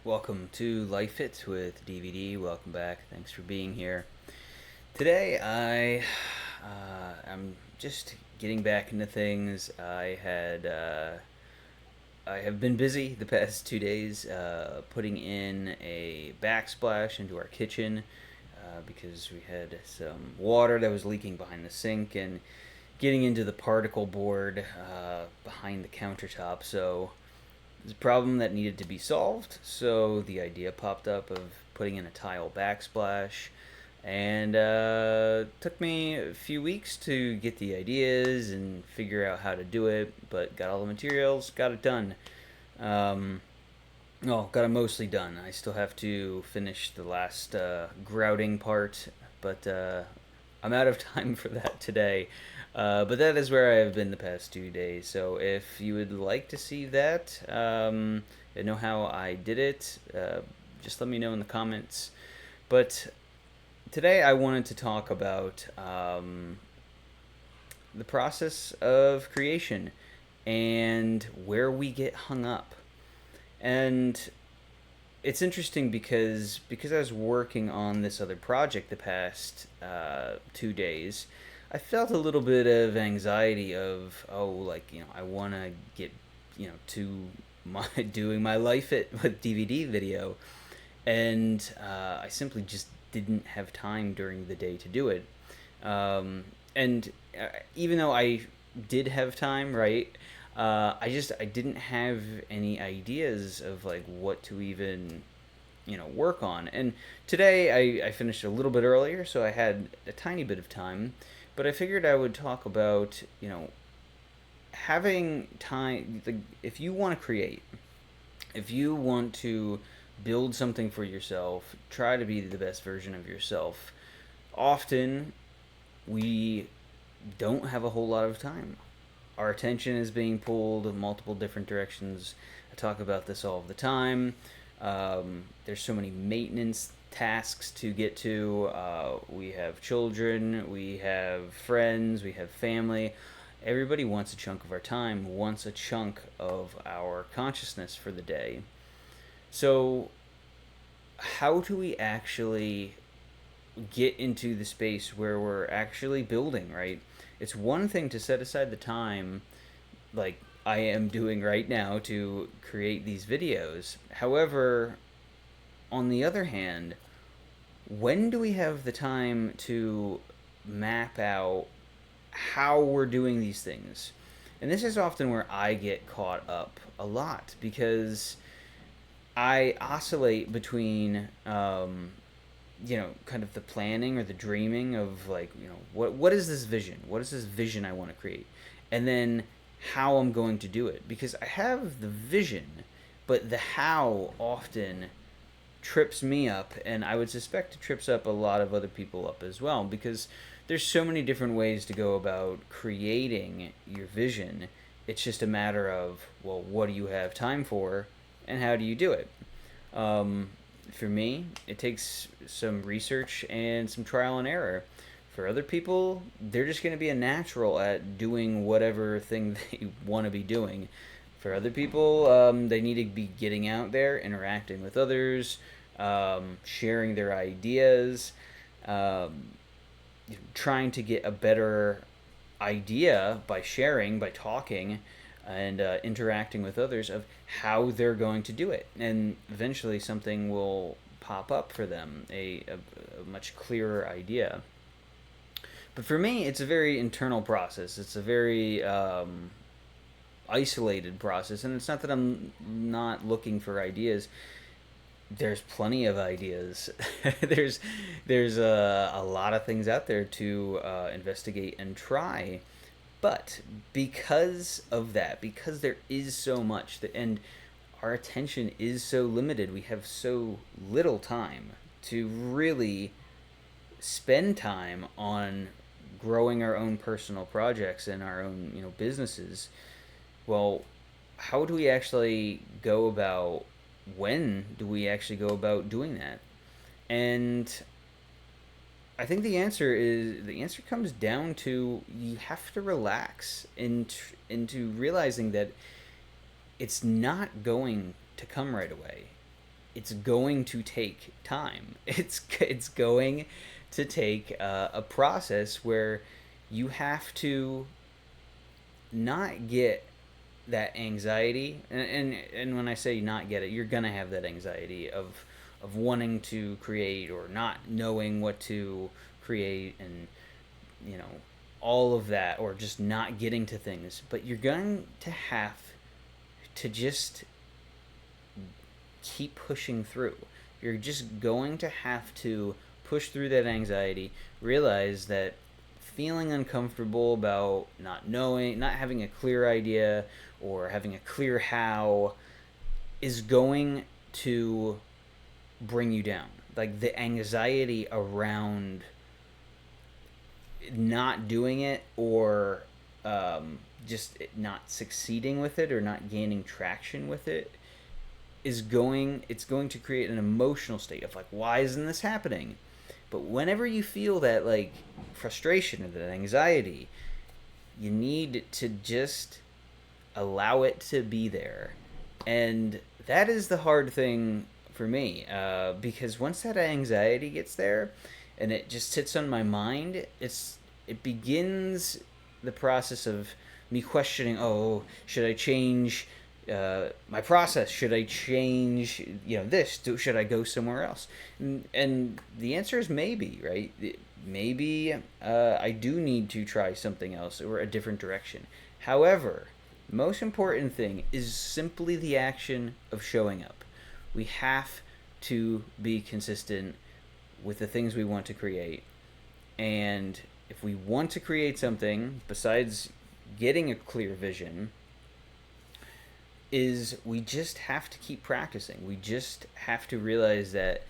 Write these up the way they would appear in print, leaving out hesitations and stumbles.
Welcome to Life Fits with DVD. Welcome back. Thanks for being here. Today, I'm just getting back into things. I have been busy the past 2 days, putting in a backsplash into our kitchen because we had some water that was leaking behind the sink and getting into the particle board behind the countertop. So it's a problem that needed to be solved, so the idea popped up of putting in a tile backsplash. And took me a few weeks to get the ideas and figure out how to do it, but got all the materials, got it done. Um, well, got it mostly done. I still have to finish the last grouting part, but I'm out of time for that today. But that is where I have been the past 2 days. So if you would like to see that and know how I did it, just let me know in the comments. But today I wanted to talk about the process of creation and where we get hung up. And it's interesting because I was working on this other project the past 2 days. I felt a little bit of anxiety of I want to get to my doing my life it with DVD video, and I simply just didn't have time during the day to do it. And even though I did have time, right? I didn't have any ideas of like what to even work on. And today I finished a little bit earlier, so I had a tiny bit of time. But I figured I would talk about having time. Like, if you want to create, if you want to build something for yourself, try to be the best version of yourself. Often we don't have a whole lot of time. Our attention is being pulled in multiple different directions. I talk about this all the time. There's so many maintenance tasks to get to. We have children, we have friends, we have family. Everybody wants a chunk of our time, wants a chunk of our consciousness for the day. So, how do we actually get into the space where we're actually building, right? It's one thing to set aside the time, like I am doing right now, to create these videos. However, on the other hand, when do we have the time to map out how we're doing these things? And this is often where I get caught up a lot because I oscillate between kind of the planning or the dreaming of like, what is this vision? What is this vision I want to create? And then how I'm going to do it. Because I have the vision, but the how often trips me up, and I would suspect it trips up a lot of other people up as well, because there's so many different ways to go about creating your vision. It's just a matter of, well, what do you have time for and how do you do it? Um, for me, it takes some research and some trial and error. For other people, they're just going to be a natural at doing whatever thing they want to be doing. For other people, they need to be getting out there, interacting with others, sharing their ideas, um, trying to get a better idea by sharing, by talking, and interacting with others of how they're going to do it. And eventually something will pop up for them, a much clearer idea. But for me, it's a very internal process. It's a very isolated process. And it's not that I'm not looking for ideas. There's plenty of ideas. there's there's a lot of things out there to investigate and try. But because of that, because there is so much, and our attention is so limited, we have so little time to really spend time on growing our own personal projects and our own businesses. Well, how do we actually go about, when do we actually go about doing that? And the answer comes down to, you have to relax into realizing that it's not going to come right away. it's going to take time. It's going to take a process where you have to not get that anxiety, and when I say not get it, you're gonna have that anxiety of wanting to create or not knowing what to create, and you know all of that, or just not getting to things. But you're going to have to just keep pushing through. You're just going to have to push through that anxiety, realize that feeling uncomfortable about not knowing, not having a clear idea or having a clear how is going to bring you down. Like the anxiety around not doing it, or just not succeeding with it or not gaining traction with it, it's going to create an emotional state of like, why isn't this happening? But whenever you feel that like frustration or that anxiety, you need to just allow it to be there. And that is the hard thing for me, because once that anxiety gets there and it just sits on my mind, it begins the process of me questioning, oh, should I change my process? Should I change, this? Should I go somewhere else? And the answer is maybe, right? Maybe I do need to try something else or a different direction. However, the most important thing is simply the action of showing up. We have to be consistent with the things we want to create. And if we want to create something, besides getting a clear vision, is we just have to keep practicing. We just have to realize that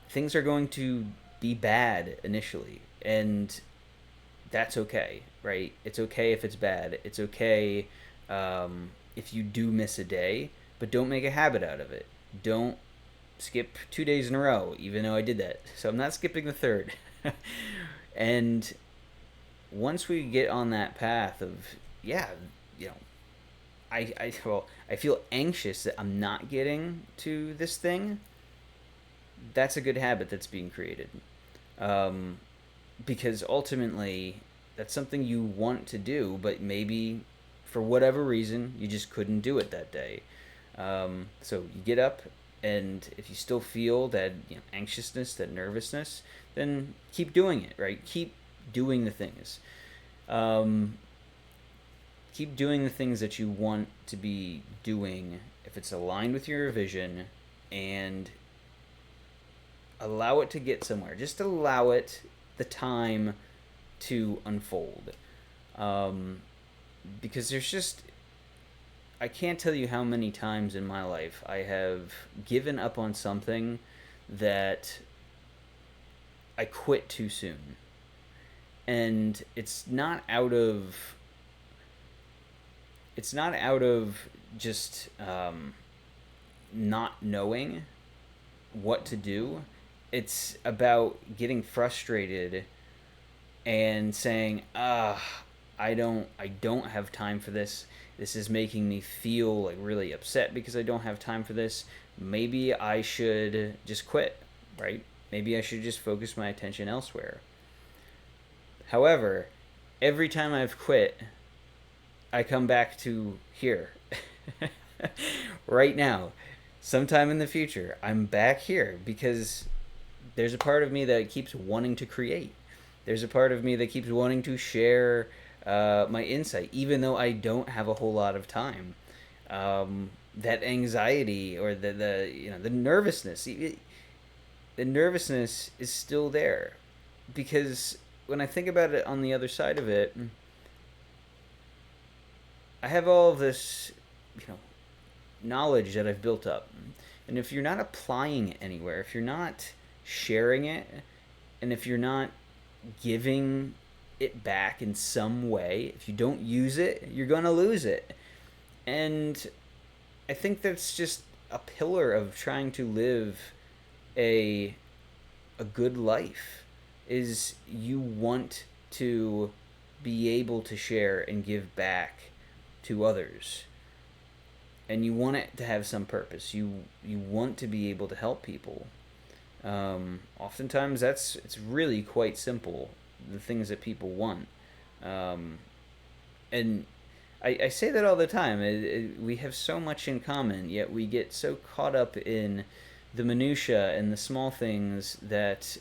things are going to be bad initially, and that's okay, right? It's okay if it's bad. It's okay if you do miss a day, but don't make a habit out of it. Don't skip 2 days in a row, even though I did that. So I'm not skipping the third. And once we get on that path of, yeah, I feel anxious that I'm not getting to this thing, that's a good habit that's being created. Because ultimately, that's something you want to do, but maybe for whatever reason, you just couldn't do it that day. So you get up, and if you still feel that anxiousness, that nervousness, then keep doing it, right? Keep doing the things. Keep doing the things that you want to be doing if it's aligned with your vision, and allow it to get somewhere. Just allow it the time to unfold. Because I can't tell you how many times in my life I have given up on something that I quit too soon. And it's not out of just not knowing what to do. It's about getting frustrated and saying, I don't have time for this. This is making me feel like really upset because I don't have time for this. Maybe I should just quit, right? Maybe I should just focus my attention elsewhere. However, every time I've quit, I come back to here. Right now. Sometime in the future, I'm back here because there's a part of me that keeps wanting to create. There's a part of me that keeps wanting to share my insight, even though I don't have a whole lot of time. That anxiety or the nervousness, the nervousness is still there, because when I think about it on the other side of it, I have all of this, knowledge that I've built up, and if you're not applying it anywhere, if you're not sharing it, and if you're not giving it back in some way, if you don't use it, you're gonna lose it. And I think that's just a pillar of trying to live a good life, is you want to be able to share and give back to others. and you want it to have some purpose. You want to be able to help people. Oftentimes, it's really quite simple. The things that people want, um, and I say that all the time. We have so much in common, yet we get so caught up in the minutia and the small things that,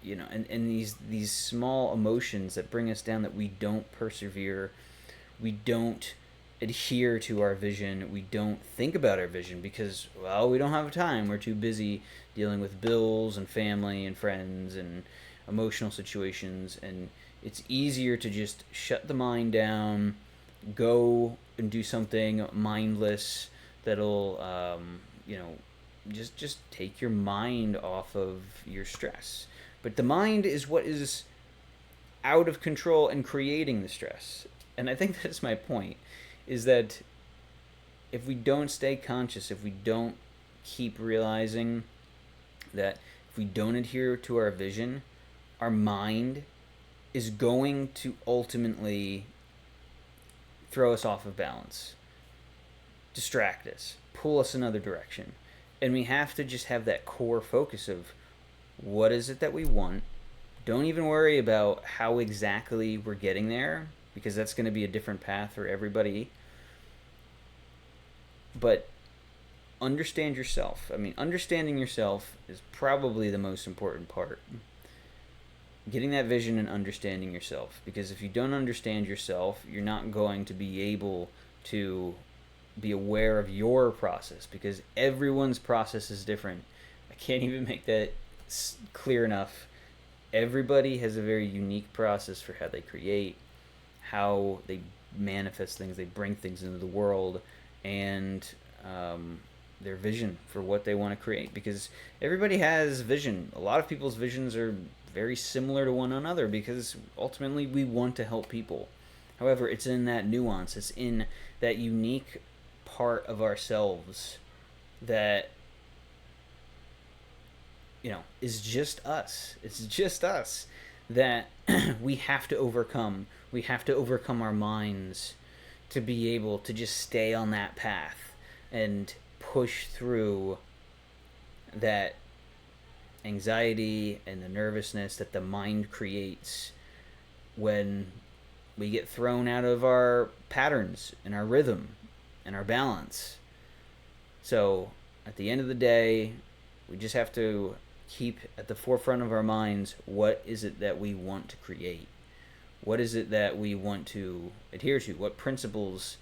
and these small emotions that bring us down, that we don't persevere, we don't adhere to our vision, we don't think about our vision because, well, we don't have time. We're too busy dealing with bills and family and friends and emotional situations, and it's easier to just shut the mind down, go and do something mindless that'll, just take your mind off of your stress. But the mind is what is out of control and creating the stress. And I think that's my point, is that if we don't stay conscious, if we don't keep realizing that if we don't adhere to our vision, our mind is going to ultimately throw us off of balance, distract us, pull us another direction. And we have to just have that core focus of what is it that we want. Don't even worry about how exactly we're getting there, because that's going to be a different path for everybody. But understand yourself. I mean, understanding yourself is probably the most important part. Getting that vision and understanding yourself. Because if you don't understand yourself, you're not going to be able to be aware of your process, because everyone's process is different. I can't even make that clear enough. Everybody has a very unique process for how they create, how they manifest things, they bring things into the world, and their vision for what they want to create. Because everybody has vision. A lot of people's visions are very similar to one another because ultimately we want to help people. However, it's in that nuance, it's in that unique part of ourselves that is just us. It's just us that we have to overcome. We have to overcome our minds to be able to just stay on that path and push through that anxiety and the nervousness that the mind creates when we get thrown out of our patterns and our rhythm and our balance. So at the end of the day, we just have to keep at the forefront of our minds, what is it that we want to create? What is it that we want to adhere to? What principles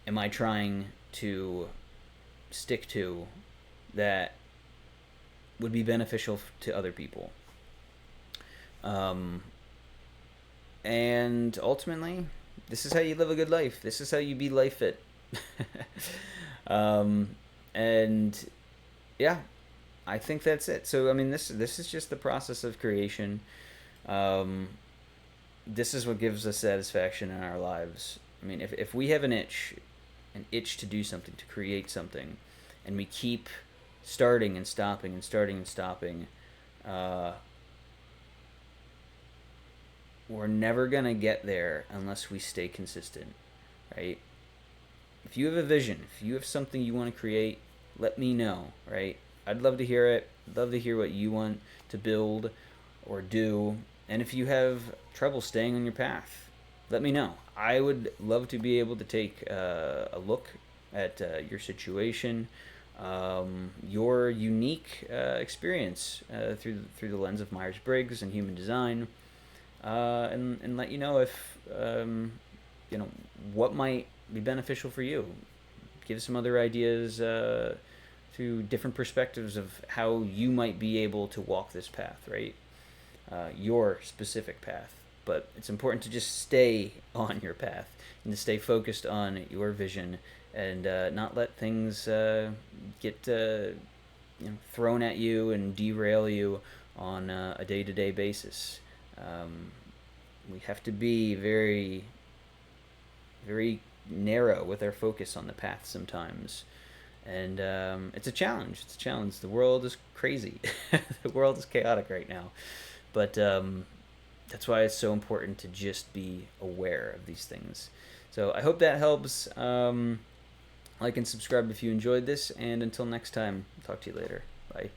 am I trying to stick to that would be beneficial to other people? And ultimately, this is how you live a good life. This is how you be life fit. And yeah, I think that's it. So I mean, this is just the process of creation. This is what gives us satisfaction in our lives. I mean, if we have an itch to do something, to create something, and we keep starting and stopping and starting and stopping, we're never gonna get there unless we stay consistent, right? If you have a vision, if you have something you want to create, let me know, right? I'd love to hear it. I'd love to hear what you want to build or do. And if you have trouble staying on your path, let me know. I would love to be able to take a look at your situation, your unique experience through the lens of Myers-Briggs and human design, and let you know if what might be beneficial for you. Give some other ideas to different perspectives of how you might be able to walk this path, right? Your specific path. But it's important to just stay on your path and to stay focused on your vision and not let things get thrown at you and derail you on a day-to-day basis. We have to be very, very narrow with our focus on the path sometimes. And it's a challenge. It's a challenge. The world is crazy. The world is chaotic right now. But that's why it's so important to just be aware of these things. So I hope that helps. Like and subscribe if you enjoyed this, and until next time, talk to you later. Bye.